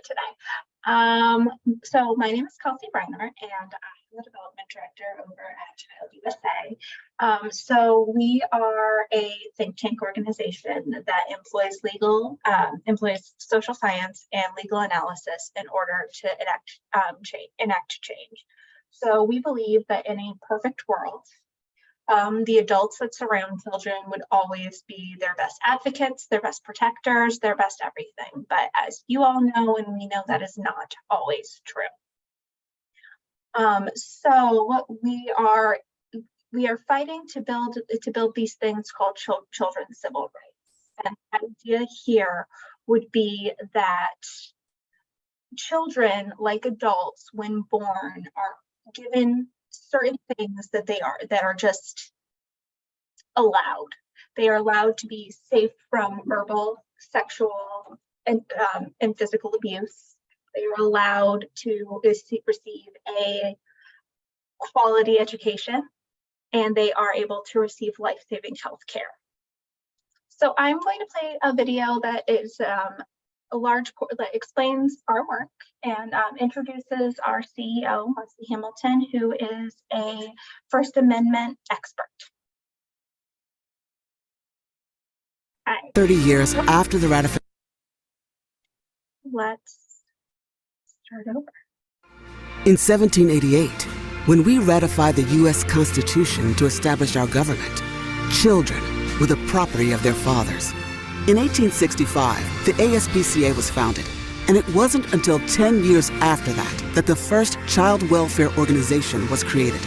today. So my name is Kelsey Breiner, and I'm the development director over at Child USA. So we are a think tank organization that employs social science and legal analysis in order to enact change. So we believe that in a perfect world, the adults that surround children would always be their best advocates, their best protectors, their best everything. But as you all know, and we know, that is not always true. So we are fighting to build these things called children's civil rights. And the idea here would be that children, like adults, when born, are given certain things that are just allowed. They are allowed to be safe from verbal, sexual, and physical abuse. They are allowed to receive a quality education, and they are able to receive life-saving health care. So I'm going to play a video that is that explains our work and introduces our CEO, Leslie Hamilton, who is a First Amendment expert. Hi. 30 years after the ratification. Let's start over. In 1788, when we ratified the U.S. Constitution to establish our government, children were the property of their fathers. In 1865, the ASPCA was founded, and it wasn't until 10 years after that the first child welfare organization was created.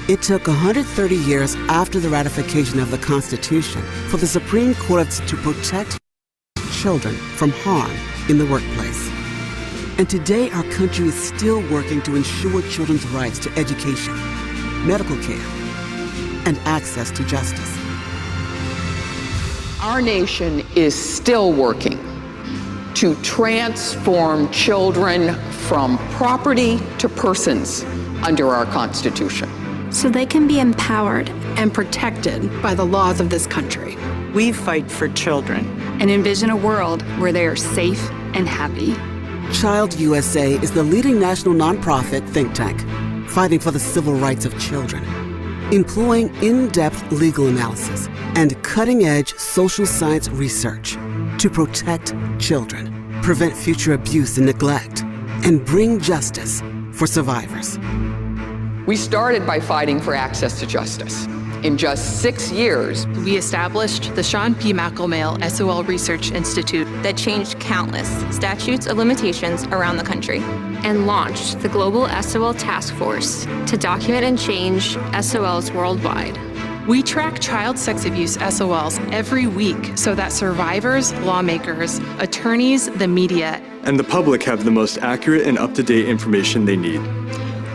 It took 130 years after the ratification of the Constitution for the Supreme Court to protect children from harm in the workplace. And today, our country is still working to ensure children's rights to education, medical care, and access to justice. Our nation is still working to transform children from property to persons under our Constitution, so they can be empowered and protected by the laws of this country. We fight for children and envision a world where they are safe and happy. Child USA is the leading national nonprofit think tank fighting for the civil rights of children, employing in-depth legal analysis and cutting-edge social science research to protect children, prevent future abuse and neglect, and bring justice for survivors. We started by fighting for access to justice. In just 6 years, we established the Sean P. McElmail SOL Research Institute that changed countless statutes of limitations around the country and launched the Global SOL Task Force to document and change SOLs worldwide. We track child sex abuse SOLs every week so that survivors, lawmakers, attorneys, the media, and the public have the most accurate and up-to-date information they need.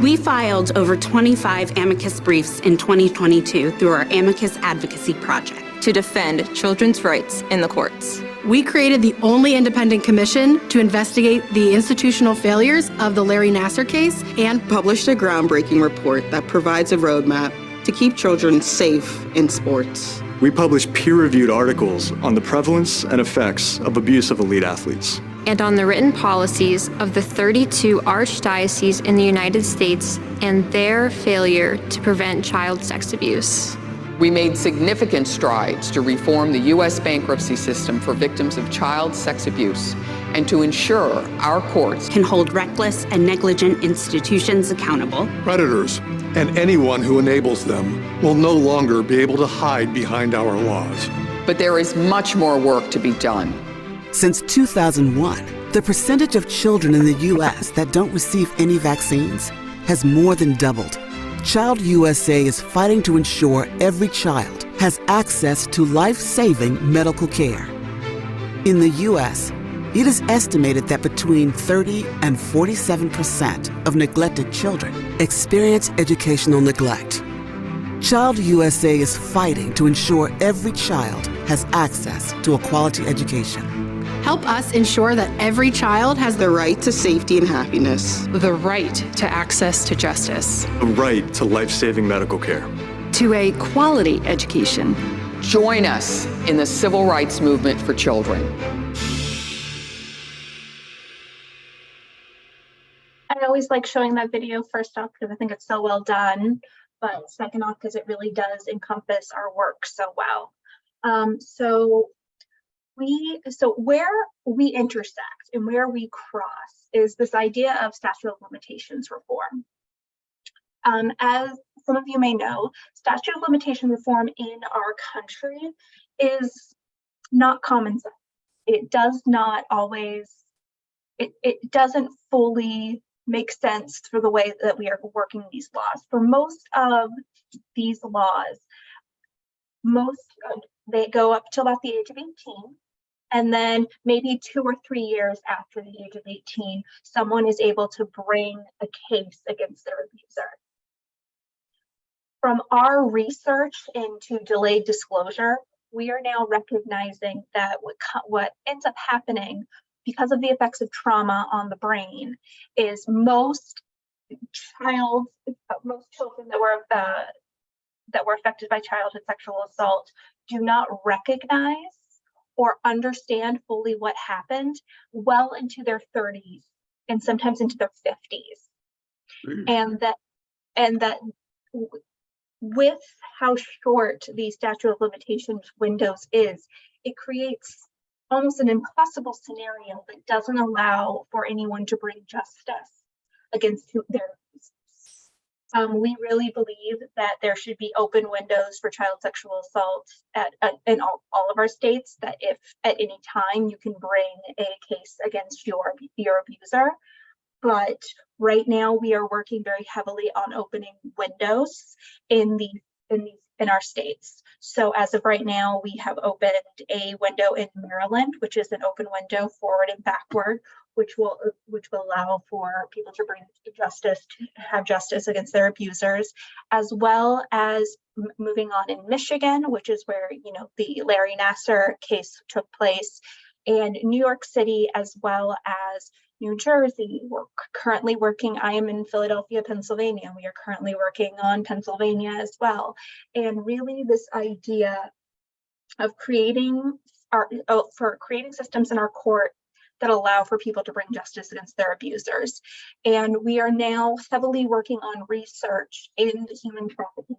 We filed over 25 amicus briefs in 2022 through our Amicus Advocacy Project to defend children's rights in the courts. We created the only independent commission to investigate the institutional failures of the Larry Nassar case and published a groundbreaking report that provides a roadmap to keep children safe in sports. We publish peer-reviewed articles on the prevalence and effects of abuse of elite athletes, and on the written policies of the 32 archdioceses in the United States and their failure to prevent child sex abuse. We made significant strides to reform the U.S. bankruptcy system for victims of child sex abuse and to ensure our courts can hold reckless and negligent institutions accountable. Predators and anyone who enables them will no longer be able to hide behind our laws. But there is much more work to be done. Since 2001, the percentage of children in the U.S. that don't receive any vaccines has more than doubled. Child USA is fighting to ensure every child has access to life-saving medical care. In the U.S., it is estimated that between 30 and 47% of neglected children experience educational neglect. Child USA is fighting to ensure every child has access to a quality education. Help us ensure that every child has The right to safety and happiness. the right to access to justice, the right to life-saving medical care, to a quality education. Join us in the civil rights movement for children. always like showing that video, first off, because I think it's so well done, but second off, because it really does encompass our work so well. So where we intersect and where we cross is this idea of statute of limitations reform. As some of you may know, statute of limitation reform in our country is not common sense. It does not always, it doesn't fully make sense for the way that we are working these laws. For most of these laws, they go up to about the age of 18. And then maybe 2 or 3 years after the age of 18, someone is able to bring a case against their abuser. From our research into delayed disclosure, we are now recognizing that what ends up happening because of the effects of trauma on the brain is most children that were affected by childhood sexual assault do not recognize or understand fully what happened well into their 30s and sometimes into their 50s. And that with how short the statute of limitations windows is, it creates almost an impossible scenario that doesn't allow for anyone to bring justice against their abusers. We really believe that there should be open windows for child sexual assault in all of our states, that if at any time you can bring a case against your abuser. But right now we are working very heavily on opening windows in our states. So as of right now, we have opened a window in Maryland, which is an open window forward and backward, which will allow for people to bring justice, to have justice against their abusers, as well as moving on in Michigan, which is where the Larry Nassar case took place, and New York City, as well as New Jersey. We're currently working, I am in Philadelphia, Pennsylvania. We are currently working on Pennsylvania as well. And really this idea of creating systems in our court that allow for people to bring justice against their abusers. And we are now heavily working on research in the human trafficking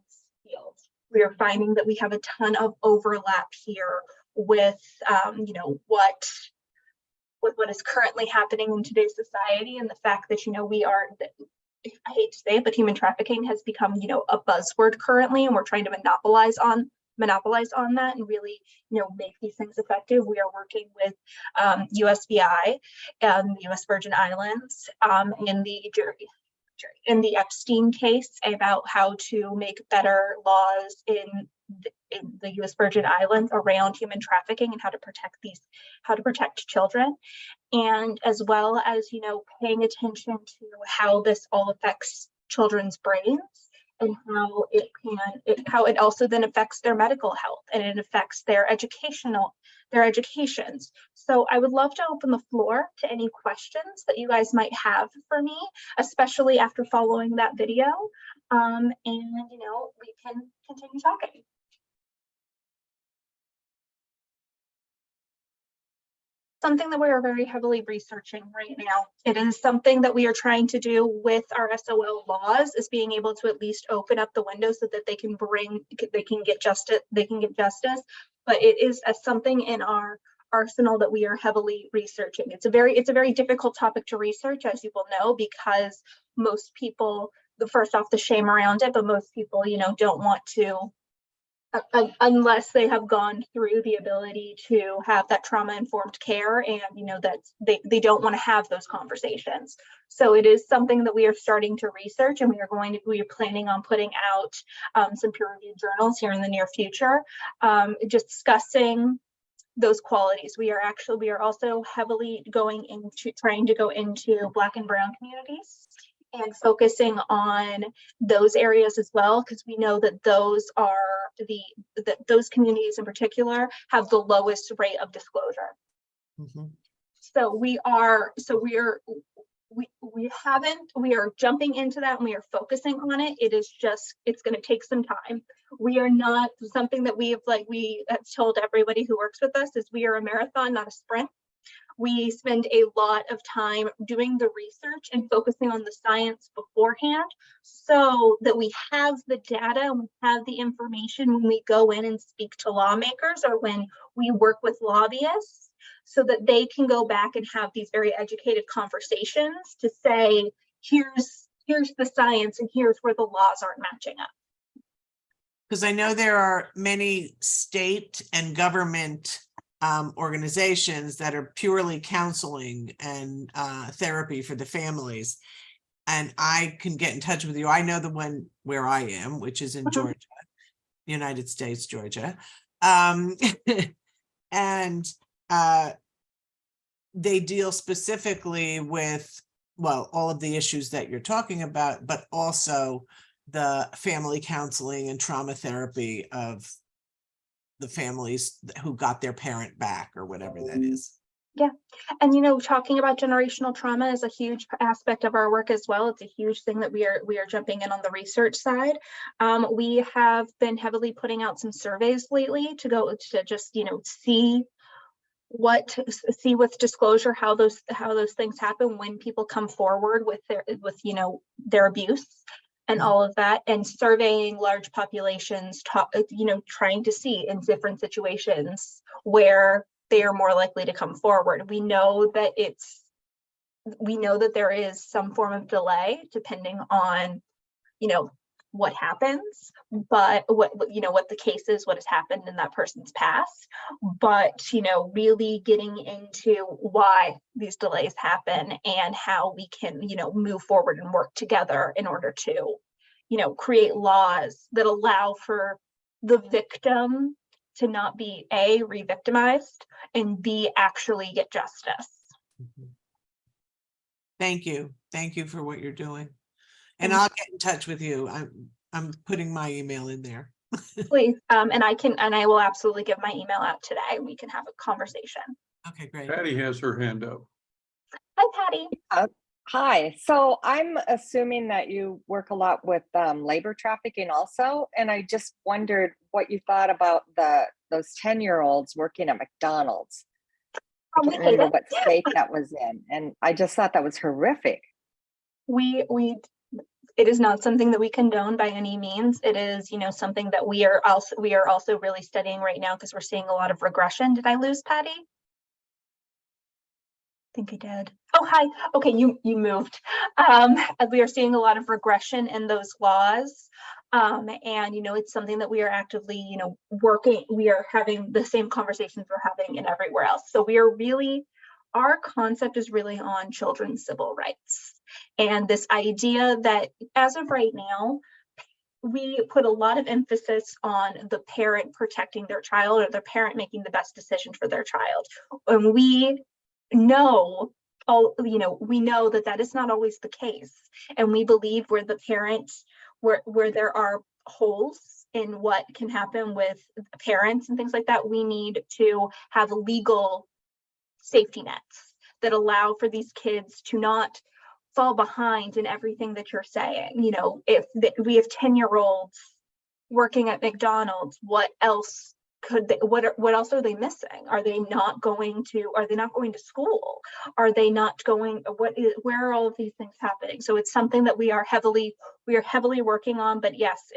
field. We are finding that we have a ton of overlap here with what is currently happening in today's society, and the fact that I hate to say it, but human trafficking has become a buzzword currently, and we're trying to monopolize on that and really make these things effective. We are working with USVI and the US Virgin Islands in the Epstein case about how to make better laws in the US Virgin Islands around human trafficking and how to protect children, and as well as paying attention to how this all affects children's brains and how it also then affects their medical health, and it affects their educations. So I would love to open the floor to any questions that you guys might have for me, especially after following that video, and we can continue talking. Something that we are very heavily researching right now. It is something that we are trying to do with our SOL laws, is being able to at least open up the window so that they can get justice. But it is something in our arsenal that we are heavily researching. It's a very difficult topic to research, as you will know, because most people, first off, the shame around it, but most people, don't want to, unless they have gone through the ability to have that trauma-informed care, and that they don't want to have those conversations. So it is something that we are starting to research, and we are planning on putting out some peer-reviewed journals here in the near future, just discussing those qualities. We are also heavily trying to go into Black and Brown communities and focusing on those areas as well, because we know that those those communities in particular have the lowest rate of disclosure. Mm-hmm. So we are jumping into that, and we are focusing on it. It's going to take some time. We are not something that we have told everybody who works with us is we are a marathon, not a sprint. We spend a lot of time doing the research and focusing on the science beforehand so that we have the data and we have the information when we go in and speak to lawmakers or when we work with lobbyists, so that they can go back and have these very educated conversations to say, here's the science and here's where the laws aren't matching up. Because I know there are many state and government organizations that are purely counseling and therapy for the families. And I can get in touch with you. I know the one where I am, which is in Georgia, United States, Georgia. And they deal specifically with, well, all of the issues that you're talking about, but also the family counseling and trauma therapy of the families who got their parent back or whatever that is. Yeah. And, you know, talking about generational trauma is a huge aspect of our work as well. It's a huge thing that we are jumping in on the research side. We have been heavily putting out some surveys lately to go to just, you know, see with disclosure how those things happen when people come forward with their abuse and all of that, and surveying large populations, trying to see in different situations where they are more likely to come forward. We know that there is some form of delay depending on, you know, what happens, but what the case is, what has happened in that person's past, but, you know, really getting into why these delays happen and how we can, you know, move forward and work together in order to, you know, create laws that allow for the victim to not be A, re-victimized, and B, actually get justice. Thank you. Thank you for what you're doing. And I'll get in touch with you. I'm putting my email in there. Please, and I will absolutely give my email out today. We can have a conversation. Okay, great. Patty has her hand up. Hi, Patty. Hi. So I'm assuming that you work a lot with labor trafficking also, and I just wondered what you thought about those 10-year-olds working at McDonald's. I can't remember what state that was in, and I just thought that was horrific. It is not something that we condone by any means. It is, you know, something that we are also really studying right now because we're seeing a lot of regression. Did I lose Patty? I think I did. Oh, hi. Okay, you moved. We are seeing a lot of regression in those laws. And, you know, it's something that we are actively, you know, working. We are having the same conversations we're having in everywhere else. So our concept is really on children's civil rights. And this idea that as of right now, we put a lot of emphasis on the parent protecting their child or the parent making the best decision for their child. And we know that is not always the case. And we believe where the parents, where there are holes in what can happen with parents and things like that, we need to have legal safety nets that allow for these kids to not fall behind in everything that you're saying. You know, if we have 10-year-olds working at McDonald's, what else are they missing? Are they not going to school? Are they not going, where are all of these things happening? So it's something that we are heavily working on, but yes,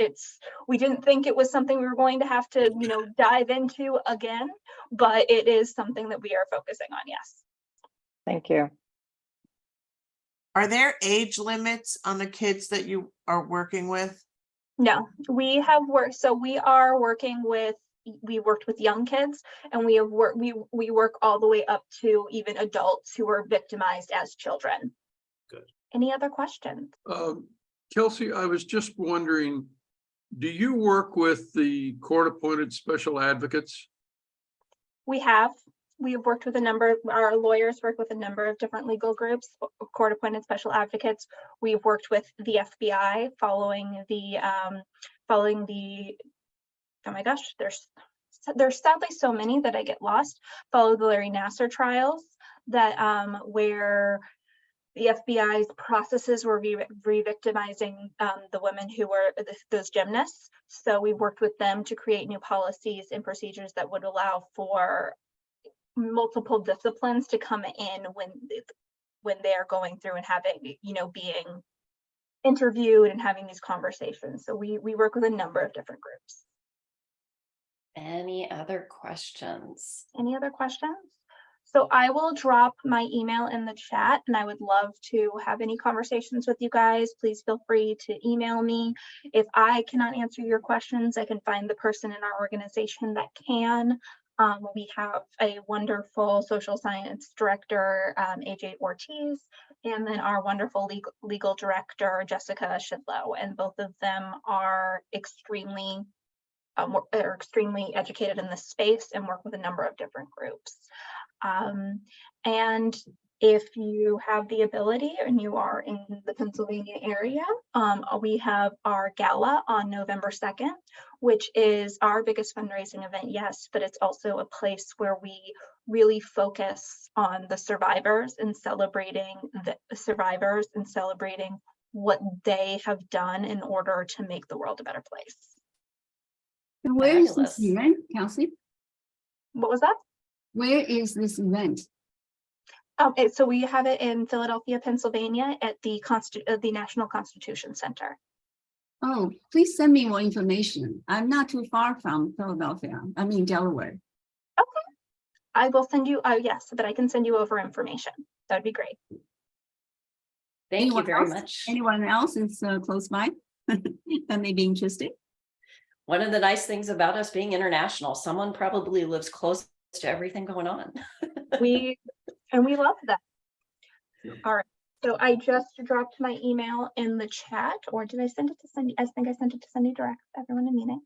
we didn't think it was something we were going to have to, you know, dive into again, but it is something that we are focusing on, yes. Thank you. Are there age limits on the kids that you are working with? No, we worked with young kids, and we work all the way up to even adults who were victimized as children. Good. Any other questions? Kelsey, I was just wondering, do you work with the court-appointed special advocates? We have worked with our lawyers work with a number of different legal groups, court-appointed special advocates. We've worked with the FBI following the oh my gosh, there's sadly so many that I get lost. Follow the Larry Nassar trials that where the FBI's processes were re-victimizing the women who were those gymnasts. So we worked with them to create new policies and procedures that would allow for multiple disciplines to come in when they're going through and having, being interviewed and having these conversations. So we work with a number of different groups. Any other questions? Any other questions? So I will drop my email in the chat, and I would love to have any conversations with you guys. Please feel free to email me. If I cannot answer your questions, I can find the person in our organization that can. We have a wonderful social science director, AJ Ortiz, and then our wonderful legal director, Jessica Shidlow, and both of them are extremely educated in this space and work with a number of different groups. And if you have the ability and you are in the Pennsylvania area, we have our gala on November 2nd, which is our biggest fundraising event, yes, but it's also a place where we really focus on the survivors and celebrating what they have done in order to make the world a better place. Where is this event, Kelsey? What was that? Where is this event? So we have it in Philadelphia, Pennsylvania at the National Constitution Center. Oh, please send me more information. I'm not too far from Philadelphia. I'm in Delaware. Okay. I will send you, yes, so that I can send you over information. That would be great. Thank you very much. Anyone else is close by that may be interested? One of the nice things about us being international, someone probably lives close to everything going on. we love that. All right. So I just dropped my email in the chat, or did I send it to Cindy? I think I sent it to Cindy direct, everyone in meeting.